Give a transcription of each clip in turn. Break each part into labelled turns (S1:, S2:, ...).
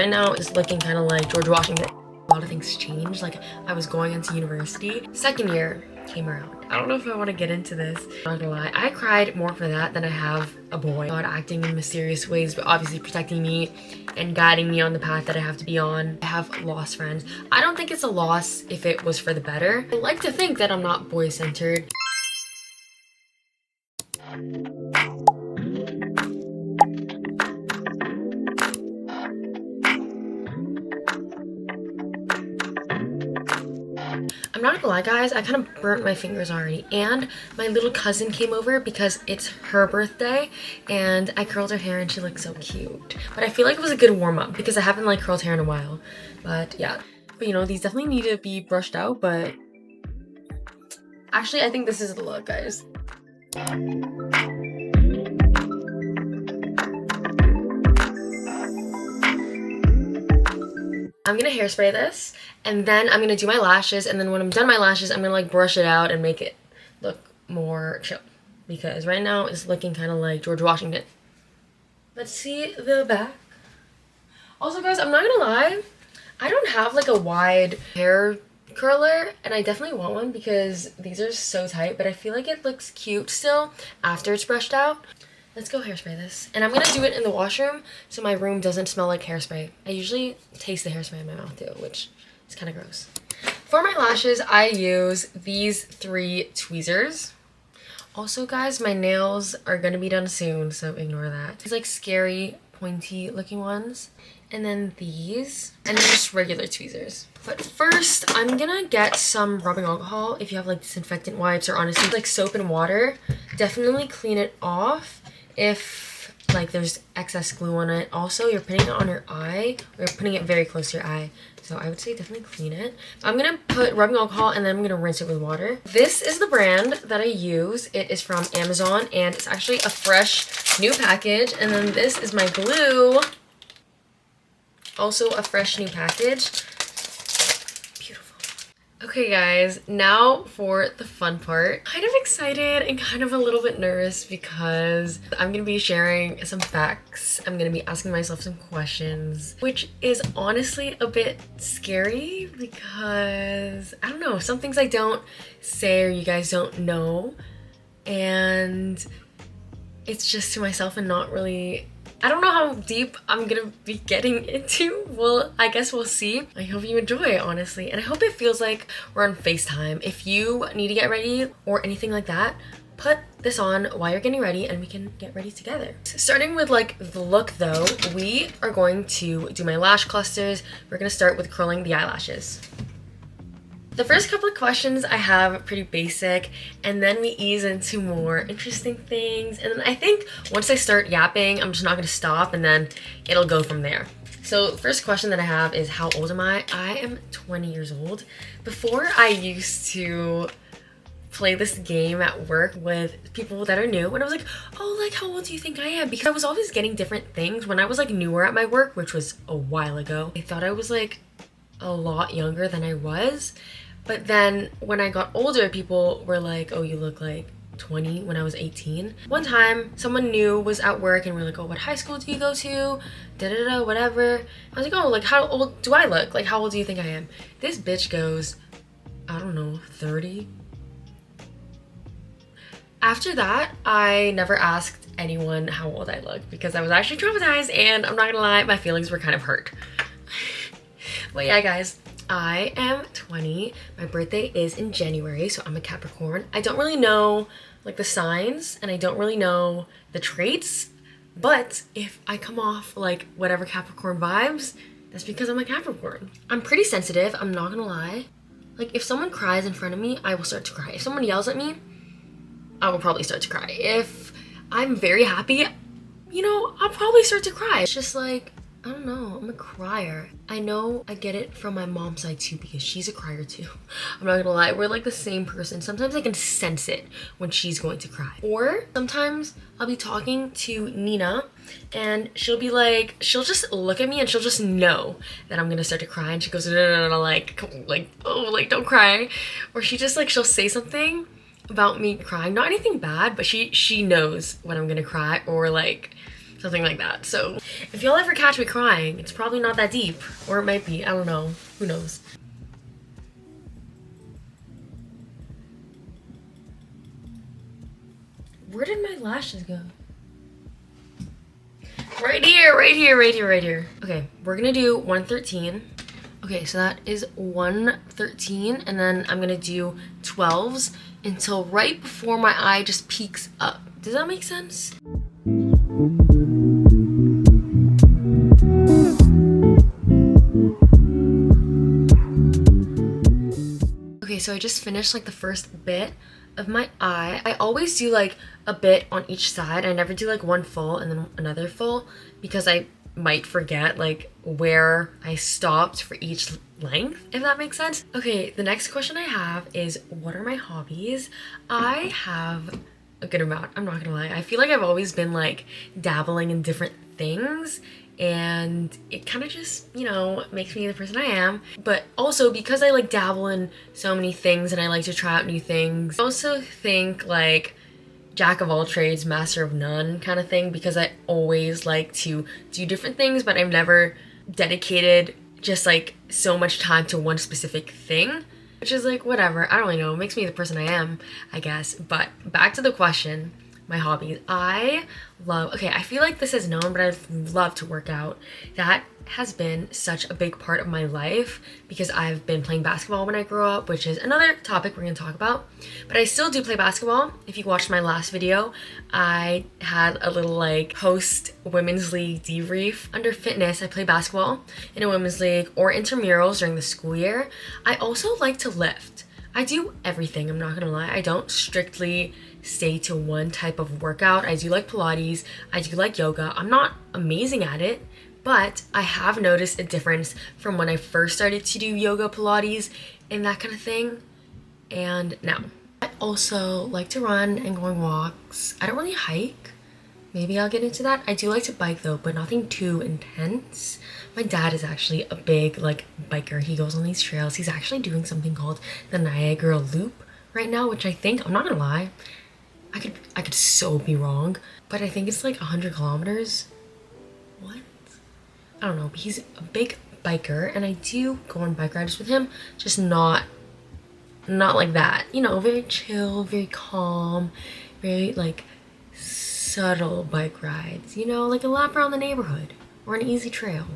S1: Right now it's looking kind of like George Washington. A lot of things changed. Like, I was going into university. Second year came around. I don't know if I want to get into this. I'm not gonna lie. I cried more for that than I have a boy. God acting in mysterious ways, but obviously protecting me and guiding me on the path that I have to be on. I have lost friends. I don't think it's a loss if it was for the better. I like to think that I'm not boy-centered. I'm not gonna lie, guys, I kind of burnt my fingers already, and my little cousin came over because it's her birthday, and I curled her hair and she looked so cute. But I feel like it was a good warm-up because I haven't like curled hair in a while. But yeah, but you know, these definitely need to be brushed out, but actually I think this is the look, guys. I'm gonna hairspray this, and then I'm gonna do my lashes, and then when I'm done my lashes, I'm gonna like brush it out and make it look more chill. Because right now it's looking kind of like George Washington. Let's see the back. Also, guys, I'm not gonna lie, I don't have like a wide hair curler, and I definitely want one because these are so tight, but I feel like it looks cute still after it's brushed out. Let's go hairspray this. And I'm gonna do it in the washroom so my room doesn't smell like hairspray. I usually taste the hairspray in my mouth too, which is kind of gross. For my lashes, I use these 3 tweezers. Also, guys, my nails are gonna be done soon, so ignore that. These like scary, pointy looking ones. And then these, and then just regular tweezers. But first, I'm gonna get some rubbing alcohol. If you have like disinfectant wipes, or honestly like soap and water, definitely clean it off if like there's excess glue on it. Also, you're putting it on your eye, or you're putting it very close to your eye, so I would say definitely clean it. I'm gonna put rubbing alcohol and then I'm gonna rinse it with water. This is the brand that I use. It is from Amazon, and it's actually a fresh new package. And then this is my glue, also a fresh new package. Okay, guys, now for the fun part. Kind of excited and kind of a little bit nervous because I'm gonna be sharing some facts. I'm gonna be asking myself some questions, which is honestly a bit scary because, I don't know, some things I don't say or you guys don't know, and it's just to myself and not really, I don't know how deep I'm gonna be getting into. Well, I guess we'll see. I hope you enjoy it, honestly. And I hope it feels like we're on FaceTime. If you need to get ready or anything like that, put this on while you're getting ready and we can get ready together. Starting with like the look though, we are going to do my lash clusters. We're gonna start with curling the eyelashes. The first couple of questions I have are pretty basic, and then we ease into more interesting things. And then I think once I start yapping, I'm just not gonna stop, and then it'll go from there. So the first question that I have is, how old am I? I am 20 years old. Before, I used to play this game at work with people that are new, and I was like, oh, like, how old do you think I am? Because I was always getting different things. When I was like newer at my work, which was a while ago, I thought I was like a lot younger than I was. But then when I got older, people were like, oh, you look like 20 when I was 18. One time, someone new was at work and we're like, oh, what high school do you go to? Da-da-da, whatever. I was like, oh, like, how old do I look? Like, how old do you think I am? This bitch goes, I don't know, 30? After that, I never asked anyone how old I looked because I was actually traumatized, and I'm not gonna lie, my feelings were kind of hurt. But yeah, guys, I am 20. My birthday is in January, so I'm a Capricorn. I don't really know like the signs, and I don't really know the traits, but if I come off like whatever Capricorn vibes, that's because I'm a Capricorn. I'm pretty sensitive, I'm not gonna lie. Like, if someone cries in front of me, I will start to cry. If someone yells at me, I will probably start to cry. If I'm very happy, you know, I'll probably start to cry. It's just like, I don't know, I'm a crier. I know I get it from my mom's side too because she's a crier too. I'm not gonna lie, we're like the same person. Sometimes I can sense it when she's going to cry. Or sometimes I'll be talking to Nina and she'll be like, she'll just look at me and she'll just know that I'm gonna start to cry, and she goes, no, like, oh, like, don't cry. Or she just like, she'll say something about me crying, not anything bad, but she knows when I'm gonna cry, or like, something like that. So if y'all ever catch me crying, it's probably not that deep, or it might be, I don't know, who knows. Where did my lashes go? Right here, right here, right here, right here. Okay, we're gonna do 113. Okay, so that is 113, and then I'm gonna do 12s until right before my eye just peaks up. Does that make sense? Okay, so I just finished like the first bit of my eye. I always do like a bit on each side. I never do like one full and then another full because I might forget like where I stopped for each length, if that makes sense. Okay, the next question I have is, what are my hobbies? I have a good amount, I'm not gonna lie. I feel like I've always been like dabbling in different things, and it kind of just, you know, makes me the person I am. But also because I like dabble in so many things and I like to try out new things, I also think like jack of all trades, master of none kind of thing, because I always like to do different things, but I've never dedicated just like so much time to one specific thing, which is like whatever, I don't really know, it makes me the person I am, I guess. But back to the question, my hobbies. I love, okay, I feel like this is known, but I love to work out. That has been such a big part of my life because I've been playing basketball when I grew up, which is another topic we're gonna talk about. But I still do play basketball. If you watched my last video, I had a little like post women's league debrief. Under fitness, I play basketball in a women's league or intramurals during the school year. I also like to lift. I do everything, I'm not gonna lie. I don't strictly stay to one type of workout. I do like Pilates, I do like yoga. I'm not amazing at it, but I have noticed a difference from when I first started to do yoga, Pilates, and that kind of thing, and now. I also like to run and go on walks. I don't really hike. Maybe I'll get into that. I do like to bike though, but nothing too intense. My dad is actually a big like biker. He goes on these trails. He's actually doing something called the Niagara Loop right now, which I think, I'm not gonna lie, I could so be wrong, but I think it's like 100 kilometers. What? I don't know, but he's a big biker and I do go on bike rides with him, just not like that, you know, very chill, very calm, very like subtle bike rides, you know, like a lap around the neighborhood or an easy trail,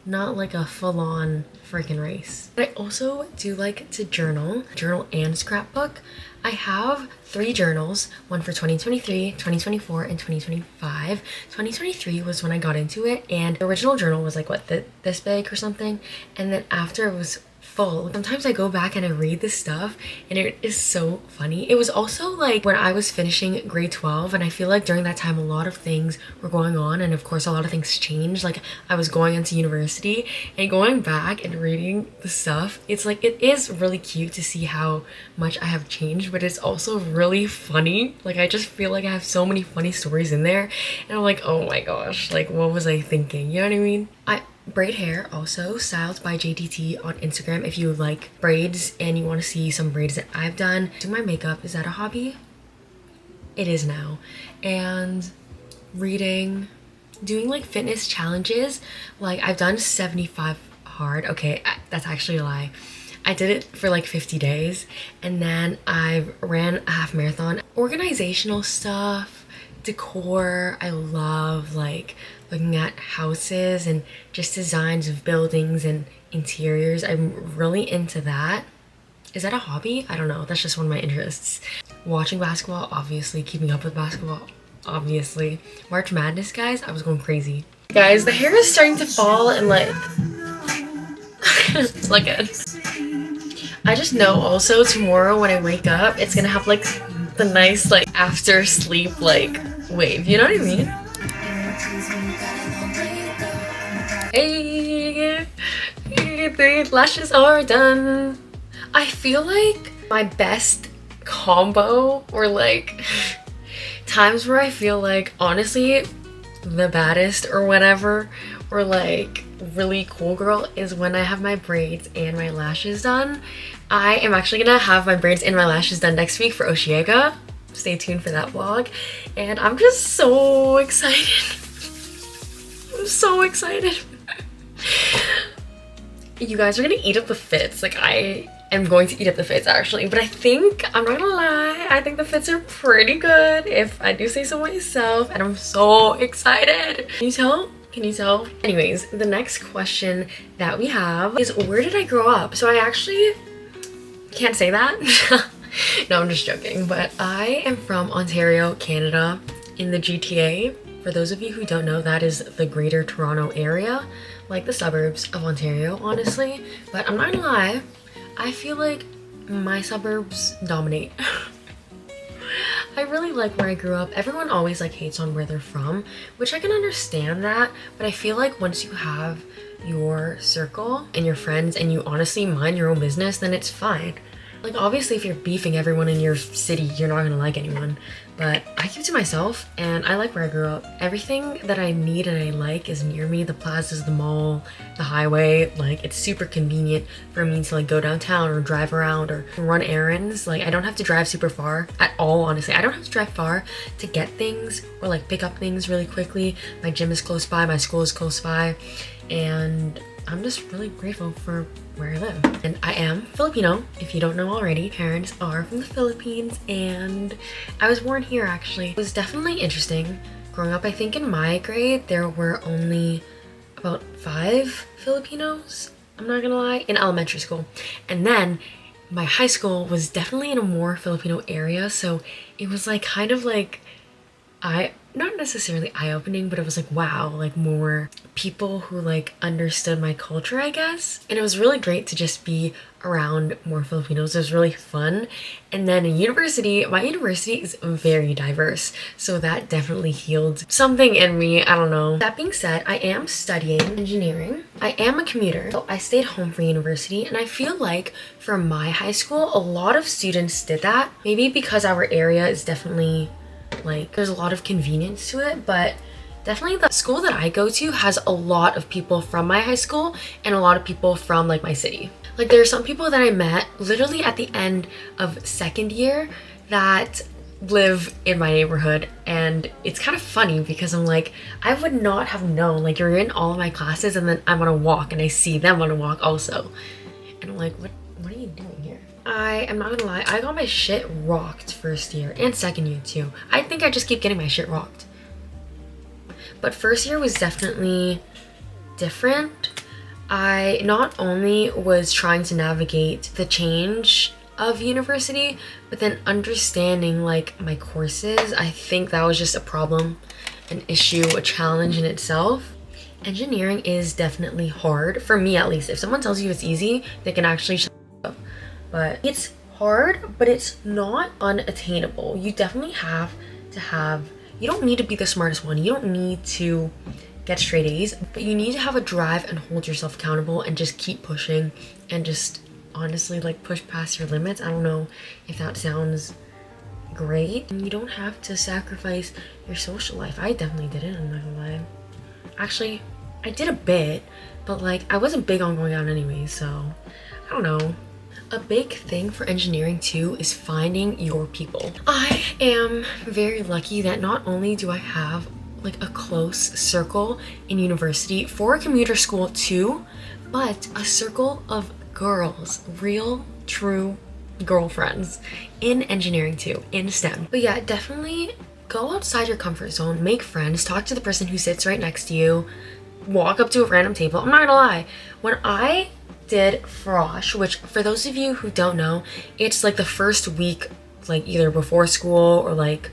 S1: not like a full-on freaking race. But I also do like to journal and scrapbook. I have 3 journals, one for 2023, 2024, and 2025. 2023 was when I got into it, and the original journal was like, what, this big or something? And then after it was full, sometimes I go back and I read this stuff and it is so funny. It was also like when I was finishing grade 12, and I feel like during that time a lot of things were going on, and of course a lot of things changed. Like I was going into university, and going back and reading the stuff, it's like, it is really cute to see how much I have changed, but it's also really funny. Like I just feel like I have so many funny stories in there, and I'm like, oh my gosh, like what was I thinking, you know what I mean? I braid hair also, styled by JTT on Instagram if you like braids and you want to see some braids that I've done. Do my makeup, is that a hobby? It is now. And reading, doing like fitness challenges, like I've done 75 hard. Okay, that's actually a lie. I did it for like 50 days, and then I ran a half marathon. Organizational stuff, decor, I love like looking at houses and just designs of buildings and interiors. I'm really into that. Is that a hobby? I don't know, that's just one of my interests. Watching basketball, obviously. Keeping up with basketball, obviously. March Madness, guys, I was going crazy. Guys, the hair is starting to fall and like look at it. I just know also tomorrow when I wake up, it's gonna have like the nice like after sleep like wave, you know what I mean? Hey, the lashes are done. I feel like my best combo, or like times where I feel like honestly the baddest or whatever, or like really cool girl, is when I have my braids and my lashes done. I am actually gonna have my braids and my lashes done next week for Oshiega. Stay tuned for that vlog, and I'm just so excited. I'm so excited. You guys are gonna eat up the fits. Like, I am going to eat up the fits actually, but I think, I'm not gonna lie, I think the fits are pretty good if I do say so myself, and I'm so excited. Can you tell? Can you tell? Anyways, the next question that we have is, where did I grow up? So I actually can't say that. No, I'm just joking, but I am from Ontario, Canada, in the GTA. For those of you who don't know, that is the Greater Toronto area, like the suburbs of Ontario, honestly. But I'm not gonna lie, I feel like my suburbs dominate. I really like where I grew up. Everyone always like hates on where they're from, which I can understand that, but I feel like once you have your circle and your friends and you honestly mind your own business, then it's fine. Like, obviously if you're beefing everyone in your city, you're not gonna like anyone, but I keep to myself and I like where I grew up. Everything that I need and I like is near me. The plazas, the mall, the highway. Like, it's super convenient for me to like go downtown or drive around or run errands. Like, I don't have to drive super far at all, honestly. I don't have to drive far to get things or like pick up things really quickly. My gym is close by, my school is close by, and I'm just really grateful for where I live. And I am Filipino, if you don't know already. Parents are from the Philippines and I was born here actually. It was definitely interesting growing up. I think in my grade there were only about 5 Filipinos, I'm not gonna lie, in elementary school. And then my high school was definitely in a more Filipino area, so it was like kind of like, not necessarily eye-opening, but it was like, wow, like more people who like understood my culture, I guess. And it was really great to just be around more Filipinos. It was really fun. And then in university, my university is very diverse, so that definitely healed something in me. I don't know. That being said, I am studying engineering. I am a commuter, so I stayed home for university, and I feel like for my high school, a lot of students did that. Maybe because our area is definitely like, there's a lot of convenience to it, but definitely the school that I go to has a lot of people from my high school and a lot of people from like my city. Like, there are some people that I met literally at the end of second year that live in my neighborhood, and it's kind of funny because I'm like, I would not have known, like, you're in all of my classes and then I'm on a walk and I see them on a walk also, and I'm like, what are you doing here? I am not gonna lie, I got my shit rocked first year and second year too. I think I just keep getting my shit rocked. But first year was definitely different. I not only was trying to navigate the change of university, but then understanding like my courses. I think that was just a problem, an issue, a challenge in itself. Engineering is definitely hard, for me at least. If someone tells you it's easy, they can actually shut up. But it's hard, but it's not unattainable. You definitely have to have, you don't need to be the smartest one. You don't need to get straight A's, but you need to have a drive and hold yourself accountable and just keep pushing and just honestly like push past your limits. I don't know if that sounds great. And you don't have to sacrifice your social life. I definitely didn't, I'm not gonna lie. Actually, I did a bit, but like I wasn't big on going out anyway, so I don't know. A big thing for engineering too is finding your people. I am very lucky that not only do I have like a close circle in university for a commuter school too, but a circle of girls, real, true girlfriends in engineering too, in STEM. But yeah, definitely go outside your comfort zone, make friends, talk to the person who sits right next to you, walk up to a random table. I'm not gonna lie, when I did frosh, which for those of you who don't know, it's like the first week, like either before school or like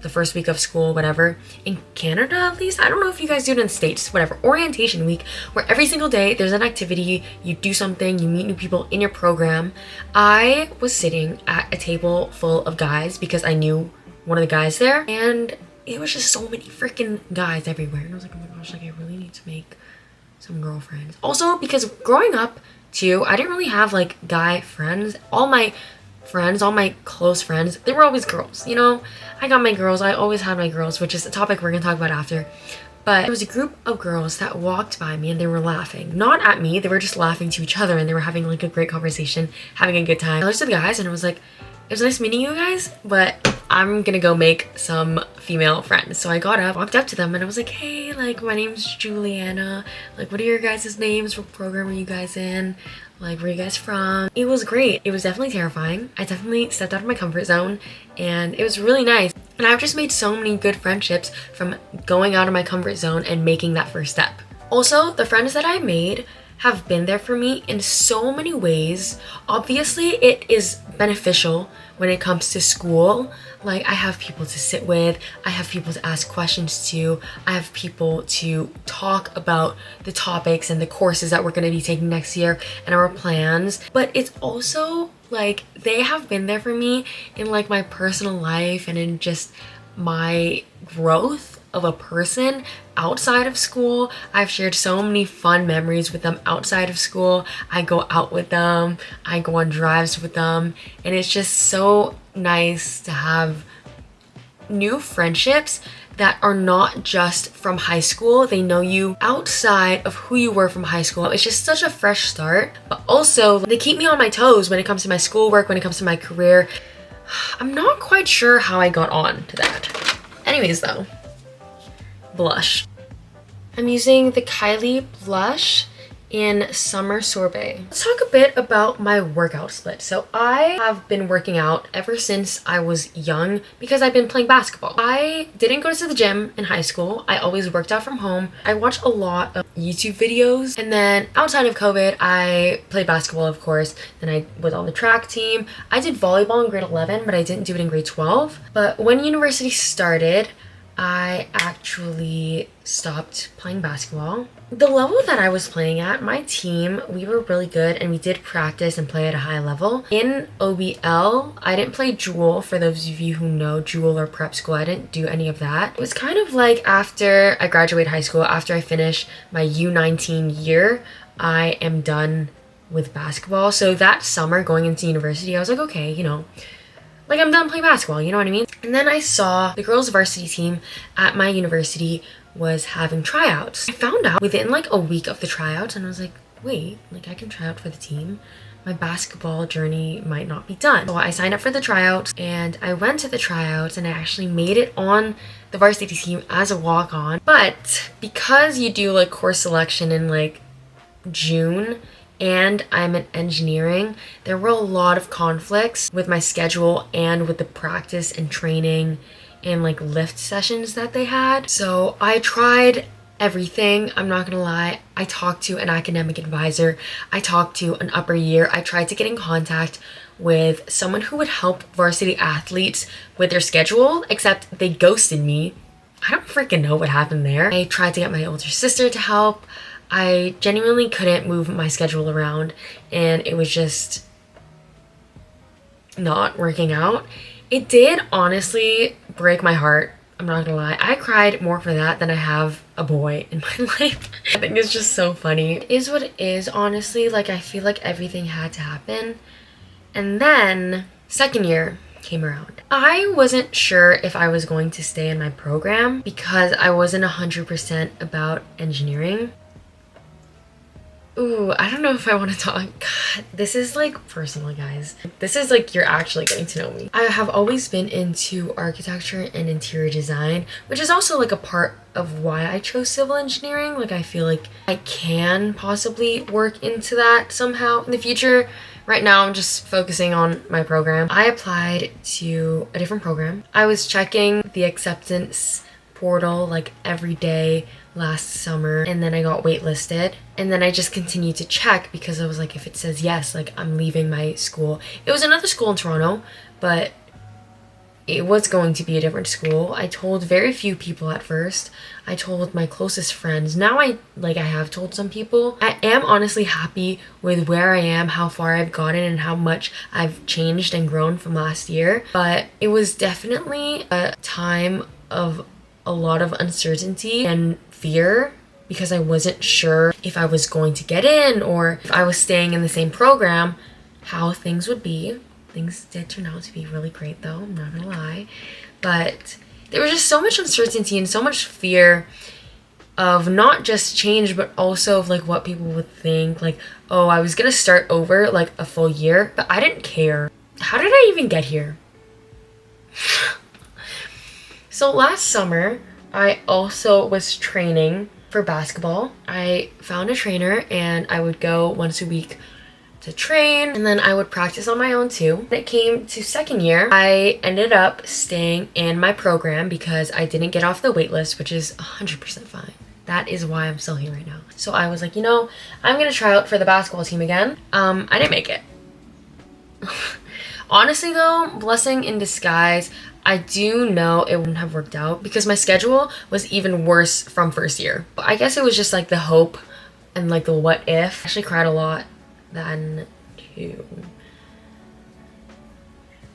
S1: the first week of school, whatever, in Canada at least. I don't know if you guys do it in the States, whatever. Orientation week, where every single day there's an activity, you do something, you meet new people in your program. I was sitting at a table full of guys because I knew one of the guys there, and it was just so many freaking guys everywhere, and I was like, oh my gosh, like I really need to make some girlfriends. Also, because growing up too, I didn't really have like guy friends. All my friends, all my close friends, they were always girls, you know? I got my girls, I always had my girls, which is a topic we're gonna talk about after. But there was a group of girls that walked by me and they were laughing. Not at me, they were just laughing to each other, and they were having like a great conversation, having a good time. I looked at the guys and I was like, it was nice meeting you guys, but I'm gonna go make some female friends. So I got up, walked up to them, and I was like, hey, like, my name's Juliana. Like, what are your guys' names? What program are you guys in? Like, where are you guys from? It was great. It was definitely terrifying. I definitely stepped out of my comfort zone, and it was really nice. And I've just made so many good friendships from going out of my comfort zone and making that first step. Also, the friends that I made have been there for me in so many ways. Obviously, it is beneficial when it comes to school. Like, I have people to sit with, I have people to ask questions to, I have people to talk about the topics and the courses that we're going to be taking next year and our plans. But it's also like they have been there for me in like my personal life and in just my growth of a person outside of school. I've shared so many fun memories with them outside of school. I go out with them, I go on drives with them, and it's just so nice to have new friendships that are not just from high school. They know you outside of who you were from high school. It's just such a fresh start, but also they keep me on my toes when it comes to my schoolwork, when it comes to my career. I'm not quite sure how I got on to that. Anyways though, blush. I'm using the Kylie blush in Summer Sorbet. Let's talk a bit about my workout split. So I have been working out ever since I was young because I've been playing basketball. I didn't go to the gym in high school. I always worked out from home. I watched a lot of YouTube videos, and then outside of COVID, I played basketball, of course. Then I was on the track team. I did volleyball in grade 11, but I didn't do it in grade 12. But when university started, I actually stopped playing basketball. The level that I was playing at, my team, we were really good and we did practice and play at a high level. In OBL, I didn't play Jewel. For those of you who know Jewel or prep school, I didn't do any of that. It was kind of like after I graduated high school, after I finished my U19 year, I am done with basketball. So that summer going into university, I was like, okay, you know, like I'm done playing basketball, you know what I mean? And then I saw the girls varsity team at my university was having tryouts. I found out within like a week of the tryouts, and I was like, wait, like I can try out for the team. My basketball journey might not be done. So I signed up for the tryouts and I went to the tryouts and I actually made it on the varsity team as a walk-on. But because you do like course selection in like June, and I'm in engineering, there were a lot of conflicts with my schedule and with the practice and training and like lift sessions that they had. So I tried everything, I'm not gonna lie. I talked to an academic advisor, I talked to an upper year, I tried to get in contact with someone who would help varsity athletes with their schedule, except they ghosted me. I don't freaking know what happened there. I tried to get my older sister to help. I genuinely couldn't move my schedule around, and it was just not working out. It did honestly break my heart. I'm not gonna lie. I cried more for that than I have a boy in my life. I think it's just so funny. It is what it is, honestly. Like, I feel like everything had to happen. And then second year came around. I wasn't sure if I was going to stay in my program because I wasn't 100% about engineering. Ooh, I don't know if I want to talk. God, this is like personal, guys. This is like you're actually getting to know me. I have always been into architecture and interior design, which is also like a part of why I chose civil engineering. Like, I feel like I can possibly work into that somehow in the future. Right now, I'm just focusing on my program. I applied to a different program. I was checking the acceptance portal like every day last summer, and then I got waitlisted, and then I just continued to check because I was like, if it says yes, like I'm leaving my school. It was another school in Toronto, but it was going to be a different school. I told very few people at first. I told my closest friends. Now I have told some people. I am honestly happy with where I am, how far I've gotten, and how much I've changed and grown from last year. But it was definitely a time of a lot of uncertainty and fear because I wasn't sure if I was going to get in or if I was staying in the same program, how things would be. Things did turn out to be really great though, I'm not gonna lie. But there was just so much uncertainty and so much fear of not just change, but also of like what people would think. Like, oh, I was gonna start over like a full year, but I didn't care. How did I even get here? So last summer, I also was training for basketball. I found a trainer and I would go once a week to train, and then I would practice on my own too. When it came to second year, I ended up staying in my program because I didn't get off the wait list, which is 100% fine. That is why I'm still here right now. So I was like, you know, I'm gonna try out for the basketball team again. I didn't make it. Honestly though, blessing in disguise, I do know it wouldn't have worked out because my schedule was even worse from first year. I guess it was just like the hope and like the what if. I actually cried a lot then too.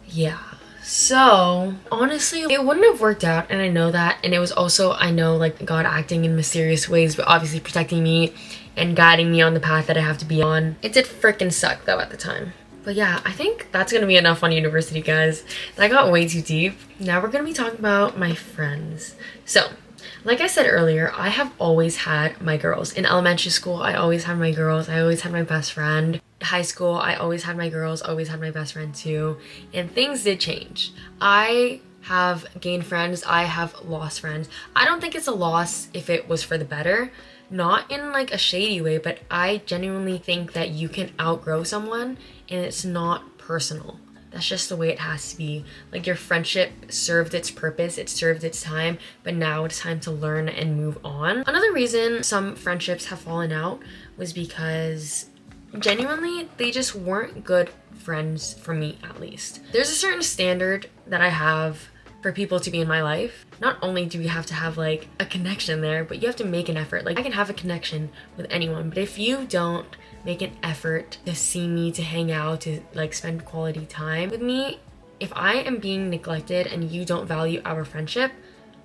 S1: Yeah. So honestly, it wouldn't have worked out, and I know that, and it was also, I know, like God acting in mysterious ways, but obviously protecting me and guiding me on the path that I have to be on. It did freaking suck though at the time. But yeah, I think that's gonna be enough on university, guys. That got way too deep. Now we're gonna be talking about my friends. So, like I said earlier, I have always had my girls. In elementary school, I always had my girls. I always had my best friend. High school, I always had my girls, always had my best friend too. And things did change. I have gained friends, I have lost friends. I don't think it's a loss if it was for the better. Not in like a shady way, but I genuinely think that you can outgrow someone and it's not personal. That's just the way it has to be. Like, your friendship served its purpose, it served its time, but now it's time to learn and move on. Another reason some friendships have fallen out was because genuinely they just weren't good friends for me, at least. There's a certain standard that I have for people to be in my life. Not only do we have to have like a connection there, but you have to make an effort. Like, I can have a connection with anyone, but if you don't make an effort to see me, to hang out, to like spend quality time with me, if I am being neglected and you don't value our friendship,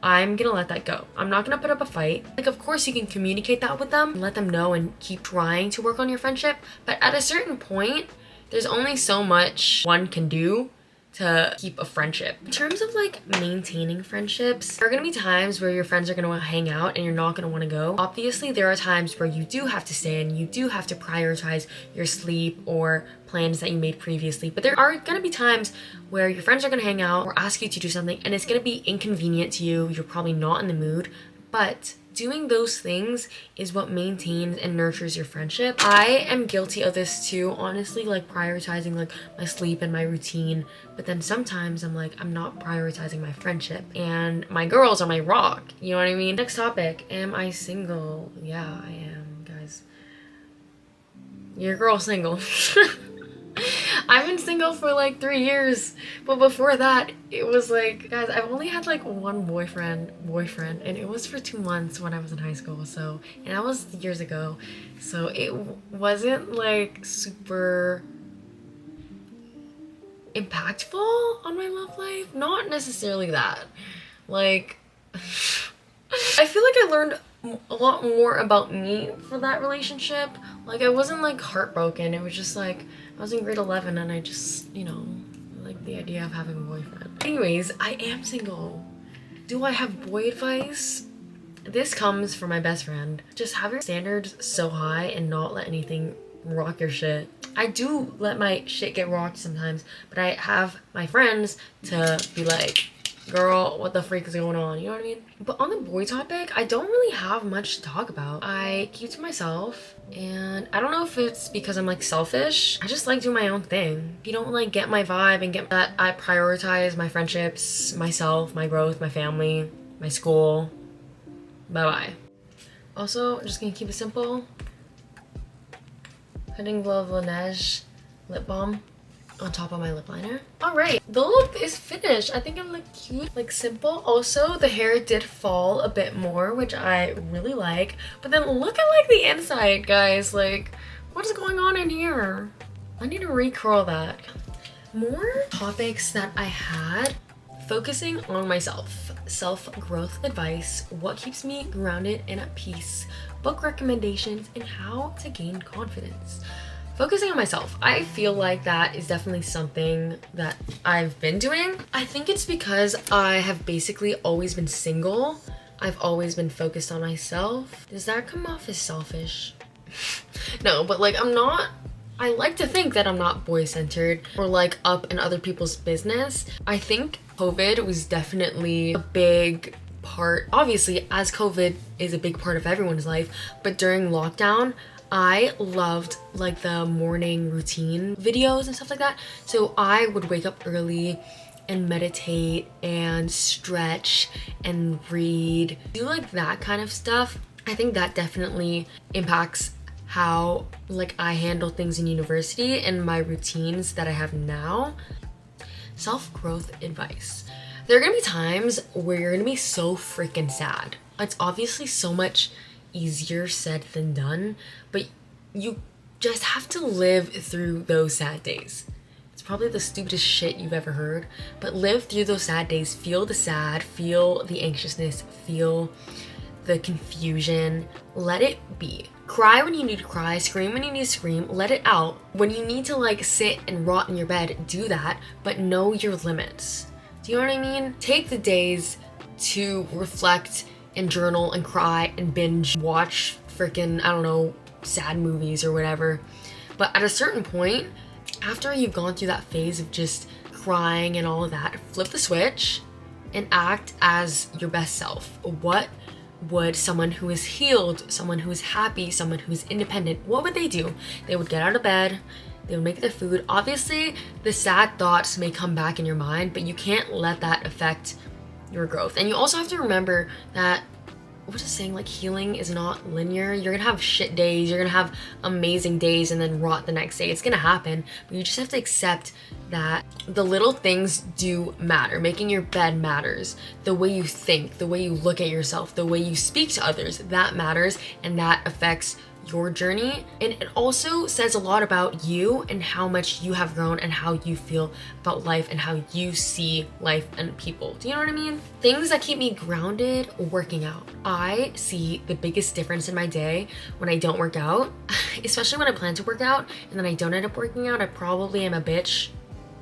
S1: I'm gonna let that go. I'm not gonna put up a fight. Like, of course you can communicate that with them, let them know and keep trying to work on your friendship, but at a certain point, there's only so much one can do to keep a friendship. In terms of like maintaining friendships, there are gonna be times where your friends are gonna want to hang out and you're not gonna want to go. Obviously, there are times where you do have to stay and you do have to prioritize your sleep or plans that you made previously. But there are gonna be times where your friends are gonna hang out or ask you to do something and it's gonna be inconvenient to you. You're probably not in the mood, but doing those things is what maintains and nurtures your friendship. I am guilty of this too, honestly, like prioritizing like my sleep and my routine, but then sometimes I'm like, I'm not prioritizing my friendship, and my girls are my rock, you know what I mean? Next topic, am I single? Yeah, I am, guys. Your girl single. I've been single for like 3 years, but before that, it was like, guys, I've only had like one boyfriend, and it was for 2 months when I was in high school, so, and that was years ago, so it wasn't like super impactful on my love life. Not necessarily that. Like, I feel like I learned a lot more about me for that relationship. Like, I wasn't like heartbroken. It was just like, I was in grade 11 and I just, you know, like the idea of having a boyfriend. Anyways, I am single. Do I have boy advice? This comes from my best friend. Just have your standards so high and not let anything rock your shit. I do let my shit get rocked sometimes, but I have my friends to be like, girl, what the freak is going on? You know what I mean? But on the boy topic, I don't really have much to talk about. I keep to myself, and I don't know if it's because I'm like selfish. I just like doing my own thing. If you don't like get my vibe and get that, I prioritize my friendships, myself, my growth, my family, my school. Bye-bye. Also, I'm just gonna keep it simple. Putting Love Laneige lip balm on top of my lip liner. Alright, the look is finished. I think I look cute, like simple. Also, the hair did fall a bit more, which I really like. But then look at like the inside, guys. Like, what is going on in here? I need to recurl that. More topics that I had. Focusing on myself. Self-growth advice. What keeps me grounded and at peace. Book recommendations and how to gain confidence. Focusing on myself. I feel like that is definitely something that I've been doing. I think it's because I have basically always been single. I've always been focused on myself. Does that come off as selfish? No, but like I'm not I like to think that I'm not boy-centered or like up in other people's business. I think COVID was definitely a big part, obviously, as COVID is a big part of everyone's life, but during lockdown, I loved like the morning routine videos and stuff like that. So I would wake up early and meditate and stretch and read, do like that kind of stuff. I think that definitely impacts how like I handle things in university and my routines that I have now. Self-growth advice. There are gonna be times where you're gonna be so freaking sad. It's obviously so much easier said than done, but you just have to live through those sad days. It's probably the stupidest shit you've ever heard, but live through those sad days. Feel the sad, feel the anxiousness, feel the confusion. Let it be. Cry when you need to cry, scream when you need to scream, let it out. When you need to like sit and rot in your bed, do that, but know your limits. Do you know what I mean? Take the days to reflect and journal and cry and binge watch freaking, I don't know, sad movies or whatever. But at a certain point, after you've gone through that phase of just crying and all of that, flip the switch and act as your best self. What would someone who is healed, someone who is happy, someone who is independent, what would they do? They would get out of bed, they would make their food. Obviously, the sad thoughts may come back in your mind, but you can't let that affect your growth. And you also have to remember that, what's it saying, like healing is not linear. You're gonna have shit days, you're gonna have amazing days and then rot the next day. It's gonna happen, but you just have to accept that the little things do matter. Making your bed matters. The way you think, the way you look at yourself, the way you speak to others, that matters, and that affects your journey. And it also says a lot about you and how much you have grown and how you feel about life and how you see life and people. Do you know what I mean? Things that keep me grounded: working out. I see the biggest difference in my day when I don't work out, especially when I plan to work out and then I don't end up working out. I probably am a bitch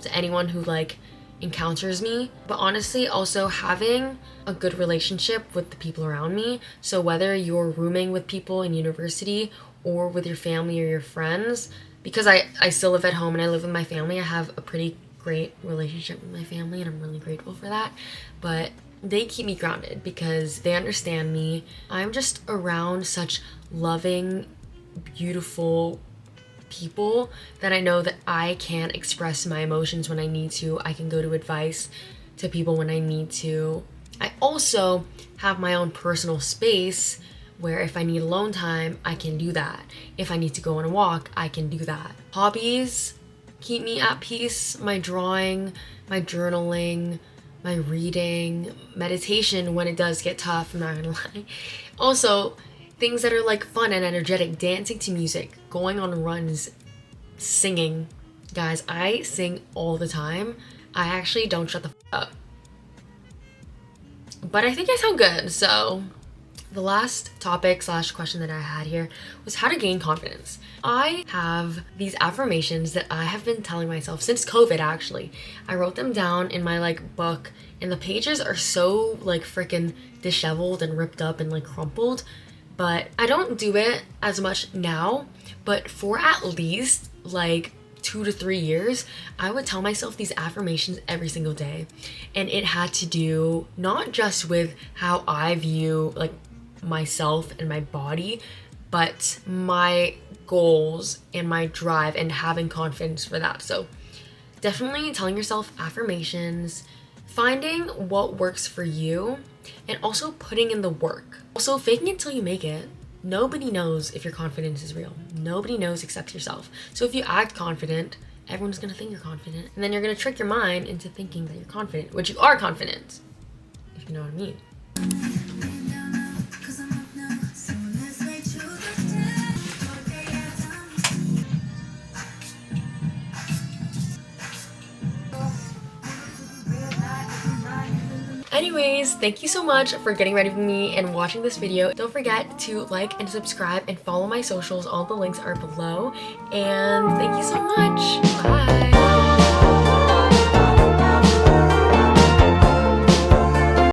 S1: to anyone who like encounters me. But honestly, also having a good relationship with the people around me. So whether you're rooming with people in university or with your family or your friends, because I still live at home and I live with my family, I have a pretty great relationship with my family and I'm really grateful for that. But they keep me grounded because they understand me. I'm just around such loving, beautiful people that I know that I can express my emotions when I need to. I can go to advice to people when I need to. I also have my own personal space where if I need alone time, I can do that. If I need to go on a walk, I can do that. Hobbies keep me at peace. My drawing, my journaling, my reading, meditation when it does get tough, I'm not gonna lie. Also, things that are like fun and energetic, dancing to music, going on runs, singing. Guys, I sing all the time. I actually don't shut the f up. But I think I sound good, so the last topic / question that I had here was how to gain confidence. I have these affirmations that I have been telling myself since COVID, actually. I wrote them down in my like book and the pages are so like freaking disheveled and ripped up and like crumpled. But I don't do it as much now, but for at least like 2 to 3 years, I would tell myself these affirmations every single day. And it had to do not just with how I view like myself and my body, but my goals and my drive and having confidence for that. So definitely telling yourself affirmations, finding what works for you, and also putting in the work. Also, faking it till you make it. Nobody knows if your confidence is real. Nobody knows except yourself. So if you act confident, everyone's gonna think you're confident. And then you're gonna trick your mind into thinking that you're confident, which you are confident, if you know what I mean. Anyways, thank you so much for getting ready with me and watching this video. Don't forget to like and subscribe and follow my socials. All the links are below. And thank you so much. Bye.